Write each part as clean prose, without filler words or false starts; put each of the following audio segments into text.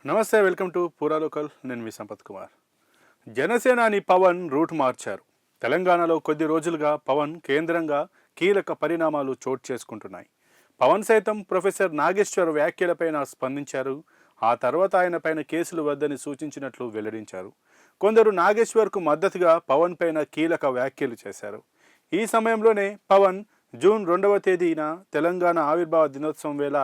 నమస్తే, welcome to పూరా local. నేను మీ సంపత్ కుమార్. జనసేనాని పవన్ రూట్ మార్చారు. తెలంగాణలో కొద్ది రోజులుగా పవన్ కేంద్రంగా కీలక పరిణామాలు చోటు చేసుకుంటున్నాయి. పవన్ సైతం ప్రొఫెసర్ నాగేశ్వర్ వ్యాఖ్యలపైన స్పందించారు. ఆ తర్వాత ఆయన పైన కేసులు వద్దని సూచించినట్లు వెల్లడించారు. కొందరు నాగేశ్వర్కు మద్దతుగా పవన్ పైన కీలక వ్యాఖ్యలు చేశారు. ఈ సమయంలోనే పవన్ జూన్ 2వ తేదీన తెలంగాణ ఆవిర్భావ దినోత్సవం వేళ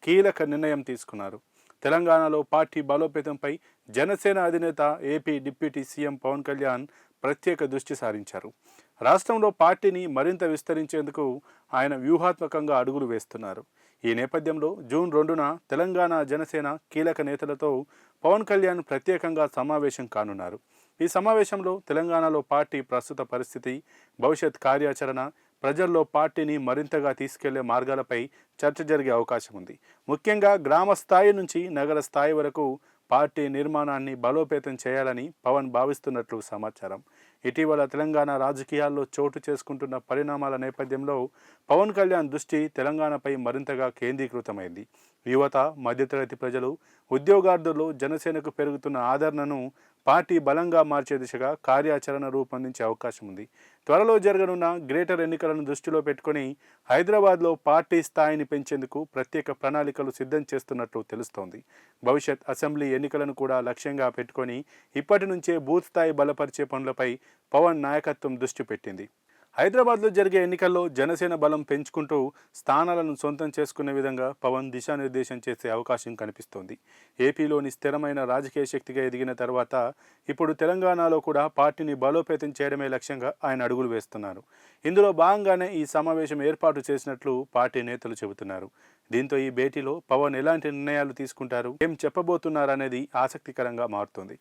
కీలక నిర్ణయం తీసుకున్నారు. తెలంగాణలో పార్టీ బలోపేతంపై జనసేన అధినేత AP deputy CM Pawan Kalyan ప్రత్యేక దృష్టి సారించారు. రాష్ట్రంలో పార్టీని మరింత విస్తరించేందుకు ఆయన వ్యూహాత్మకంగా అడుగులు వేస్తున్నారు. ఈ నేపథ్యంలో జూన్ 2న తెలంగాణ జనసేన కీలక నేతలతో పవన్ కళ్యాణ్ ప్రత్యేకంగా సమావేశం కానున్నారు. ఈ సమావేశంలో తెలంగాణలో పార్టీ ప్రస్తుత పరిస్థితి, భవిష్యత్ కార్యాచరణ, ప్రజల్లో పార్టీని మరింతగా తీసుకెళ్లే మార్గాలపై చర్చ జరిగే అవకాశం ఉంది. ముఖ్యంగా గ్రామ స్థాయి నుంచి నగర స్థాయి వరకు పార్టీ నిర్మాణాన్ని బలోపేతం చేయాలని పవన్ భావిస్తున్నట్లు సమాచారం. ఇటీవల తెలంగాణ రాజకీయాల్లో చోటు చేసుకుంటున్న పరిణామాల నేపథ్యంలో పవన్ కళ్యాణ్ దృష్టి తెలంగాణపై మరింతగా కేంద్రీకృతమైంది. యువత, మధ్యతరగతి ప్రజలు, ఉద్యోగార్థులు జనసేనకు పెరుగుతున్న ఆదరణను పార్టీ బలంగా మార్చే దిశగా కార్యాచరణ రూపొందించే అవకాశం ఉంది. త్వరలో జరగనున్న గ్రేటర్ ఎన్నికలను దృష్టిలో పెట్టుకుని హైదరాబాద్లో పార్టీ స్థాయిని పెంచేందుకు ప్రత్యేక ప్రణాళికలు సిద్ధం చేస్తున్నట్లు తెలుస్తోంది. భవిష్యత్ అసెంబ్లీ ఎన్నికలను కూడా లక్ష్యంగా పెట్టుకొని ఇప్పటి నుంచే బూత్ స్థాయి బలపరిచే పనులపై పవన్ నాయకత్వం దృష్టి పెట్టింది. హైదరాబాద్లో జరిగే ఎన్నికల్లో జనసేన బలం పెంచుకుంటూ స్థానాలను సొంతం చేసుకునే విధంగా పవన్ దిశానిర్దేశం చేసే అవకాశం కనిపిస్తోంది. ఏపీలోని స్థిరమైన రాజకీయ శక్తిగా ఎదిగిన తర్వాత ఇప్పుడు తెలంగాణలో కూడా పార్టీని బలోపేతం చేయడమే లక్ష్యంగా ఆయన అడుగులు వేస్తున్నారు. ఇందులో భాగంగానే ఈ సమావేశం ఏర్పాటు చేసినట్లు పార్టీ నేతలు చెబుతున్నారు. దీంతో ఈ భేటీలో పవన్ ఎలాంటి నిర్ణయాలు తీసుకుంటారు, ఏం చెప్పబోతున్నారనేది ఆసక్తికరంగా మారుతోంది.